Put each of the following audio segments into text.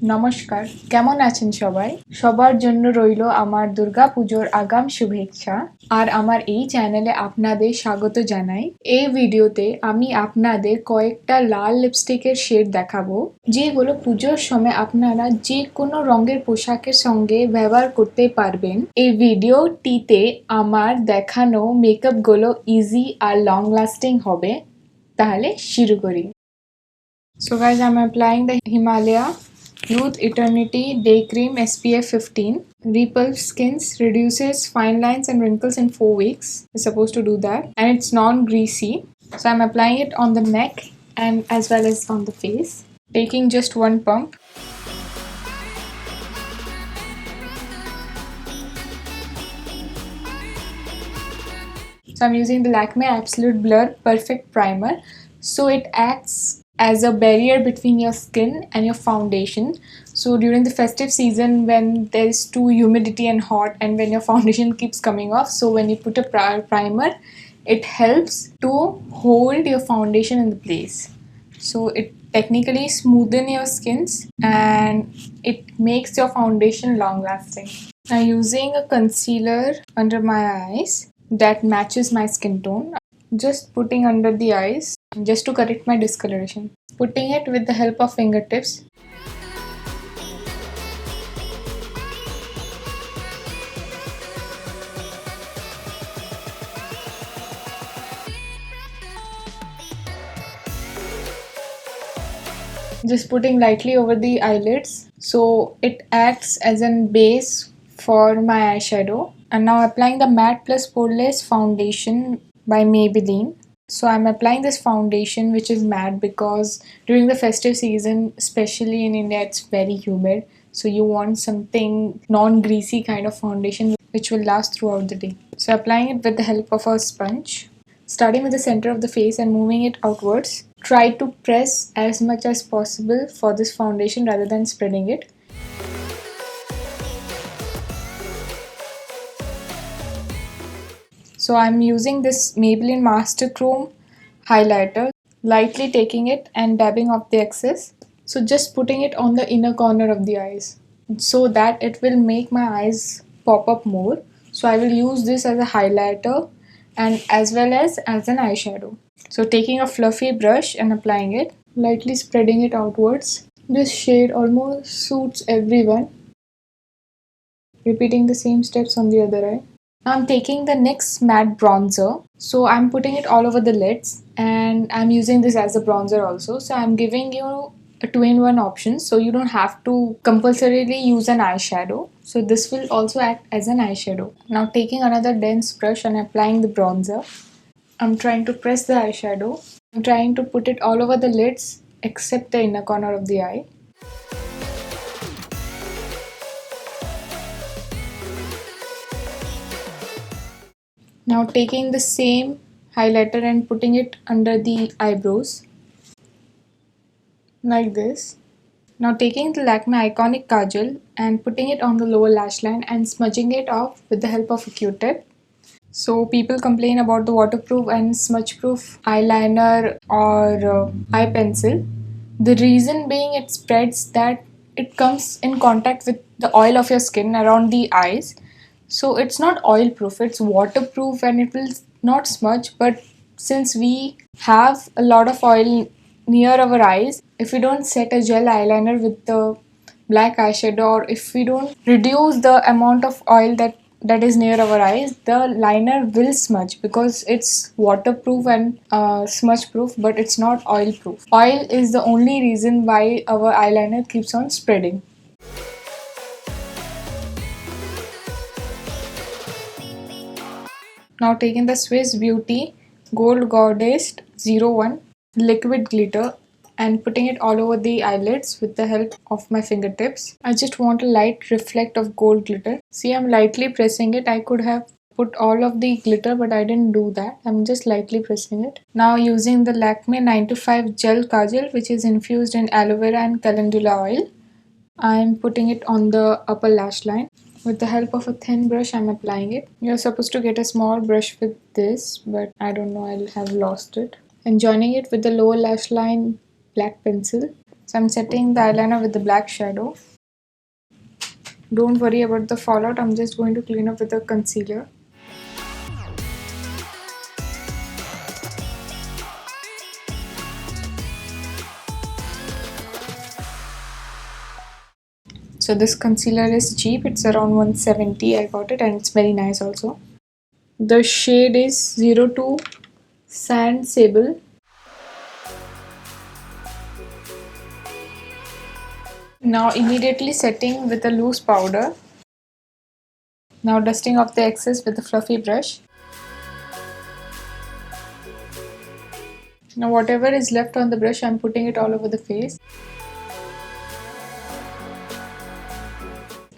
নমস্কার, কেমন আছেন সবাই? সবার জন্য রইল আমার দুর্গাপুজোর আগাম শুভেচ্ছা। আর আমার এই চ্যানেলে আপনাদের স্বাগত জানাই। এই ভিডিওতে আমি আপনাদের কয়েকটা লাল লিপস্টিকের শেড দেখাবো, যেগুলো পুজোর সময় আপনারা যে কোনো রঙের পোশাকের সঙ্গে ব্যবহার করতে পারবেন। এই ভিডিওটিতে আমার দেখানো মেকআপগুলো ইজি আর লং লাস্টিং হবে। তাহলে শুরু করি। So guys, I'm applying the Himalaya Youth Eternity Day Cream SPF 15. Repulse skins, reduces fine lines and wrinkles in 4 weeks. It's supposed to do that. And it's non-greasy. So I'm applying it on the neck and as well as on the face. Taking just one pump. So I'm using the Lakme Absolute Blur Perfect Primer. So it acts as a barrier between your skin and your foundation. So during the festive season when there's too humidity and hot and when your foundation keeps coming off, so when you put a primer, it helps to hold your foundation in the place. So it technically smoothen your skins and it makes your foundation long lasting. I'm using a concealer under my eyes that matches my skin tone. Just putting under the eyes just to correct my discoloration. Putting it with the help of fingertips. Just putting lightly over the eyelids so it acts as a base for my eyeshadow. And now applying the Matte Plus Poreless Foundation by Maybelline. So I'm applying this foundation which is matte because during the festive season, especially in India, it's very humid. So you want something non-greasy kind of foundation which will last throughout the day. So applying it with the help of a sponge. Starting with the center of the face and moving it outwards. Try to press as much as possible for this foundation rather than spreading it. So I'm using this Maybelline Master Chrome highlighter, lightly taking it and dabbing off the excess. So just putting it on the inner corner of the eyes so that it will make my eyes pop up more. So I will use this as a highlighter and as well as an eyeshadow. So taking a fluffy brush and applying it, lightly spreading it outwards. This shade almost suits everyone. Repeating the same steps on the other eye. Now I'm taking the NYX matte bronzer. So I'm putting it all over the lids and I'm using this as a bronzer also. So I'm giving you a 2-in-1 option, so you don't have to compulsorily use an eyeshadow. So this will also act as an eyeshadow. Now taking another dense brush and applying the bronzer. I'm trying to press the eyeshadow. I'm trying to put it all over the lids except the inner corner of the eye. Now taking the same highlighter and putting it under the eyebrows like this. Now taking the Lakme Iconic Kajal and putting it on the lower lash line and smudging it off with the help of a Q-tip. So people complain about the waterproof and smudge proof eyeliner or eye pencil. The reason being it spreads that it comes in contact with the oil of your skin around the eyes. So it's not oil proof, it's waterproof and it will not smudge. But since we have a lot of oil near our eyes, if we don't set a gel eyeliner with the black eyeshadow or if we don't reduce the amount of oil that is near our eyes, the liner will smudge because it's waterproof and smudge proof, but it's not oil proof. Oil is the only reason why our eyeliner keeps on spreading. Now taking the Swiss Beauty Gold Goddess 01 liquid glitter and putting it all over the eyelids with the help of my fingertips. I just want a light reflect of gold glitter. See, I'm lightly pressing it. I could have put all of the glitter, but I didn't do that. I'm just lightly pressing it. Now using the Lakme 9 to 5 Gel Kajal, which is infused in aloe vera and calendula oil. I'm putting it on the upper lash line. With the help of a thin brush, I'm applying it. You're supposed to get a small brush with this, but I don't know, I'll have lost it. And joining it with the lower lash line black pencil. So I'm setting the eyeliner with the black shadow. Don't worry about the fallout, I'm just going to clean up with the concealer. So this concealer is cheap, it's around 170. I got it and it's very nice also. The shade is 02 Sand Sable. Now immediately setting with a loose powder. Now dusting off the excess with a fluffy brush. Now whatever is left on the brush, I'm putting it all over the face.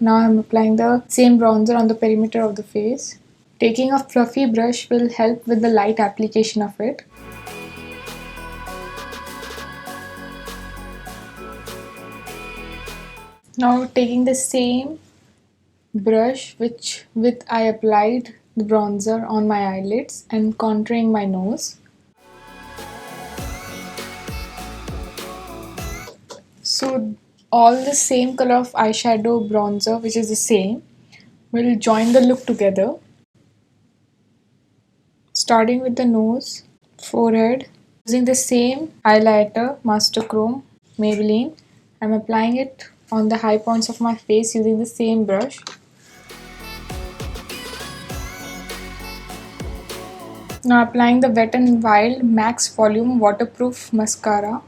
Now I'm applying the same bronzer on the perimeter of the face. Taking a fluffy brush will help with the light application of it. Now taking the same brush with I applied the bronzer on my eyelids and contouring my nose. So all the same color of eyeshadow bronzer, which is the same, will join the look together. Starting with the nose, forehead, using the same highlighter, Master Chrome Maybelline, I'm applying it on the high points of my face using the same brush. Now applying the Wet n Wild Max Volume Waterproof Mascara.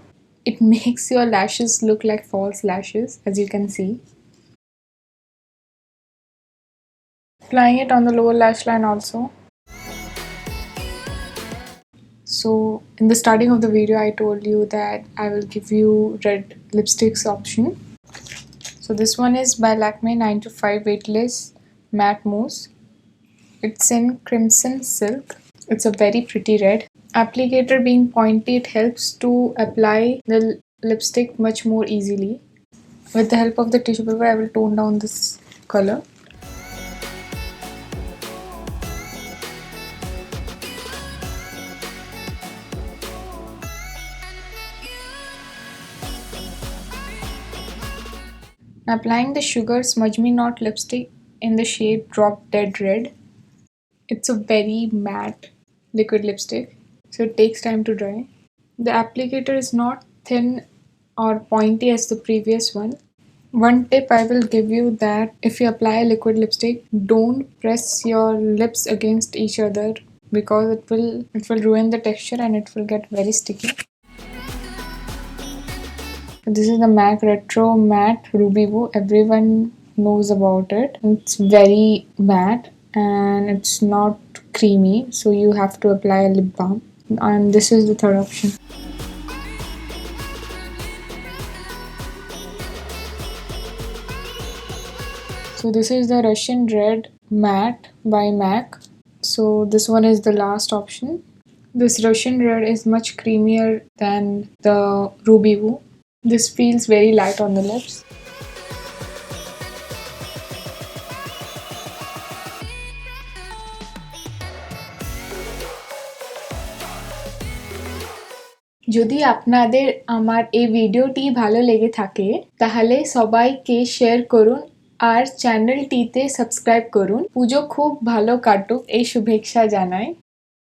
It makes your lashes look like false lashes, as you can see. Applying it on the lower lash line also. So in the starting of the video I told you that I will give you red lipsticks option. So this one is by Lakme 9 to 5 Weightless Matte Mousse. It's in Crimson Silk. It's a very pretty red. Applicator being pointy, it helps to apply the lipstick much more easily. With the help of the tissue paper, I will tone down this color. Applying the Sugar Smudge Me Not lipstick in the shade Drop Dead Red. It's a very matte liquid lipstick, so it takes time to dry. The applicator is not thin or pointy as the previous one. One tip I will give you that if you apply a liquid lipstick, don't press your lips against each other because it will ruin the texture and it will get very sticky. This is the MAC Retro Matte Ruby Woo. Everyone knows about it. It's very matte and it's not creamy, so you have to apply a lip balm. And this is the third option. So this is the Russian Red Matte by MAC. So this one is the last option. This Russian Red is much creamier than the Ruby Woo. This feels very light on the lips. যদি আপনাদের আমার এই ভিডিওটি ভালো লেগে থাকে তাহলে সবাইকে শেয়ার করুন আর চ্যানেলটিতে সাবস্ক্রাইব করুন। পুজো খুব ভালো কাটুক এই শুভেচ্ছা জানাই।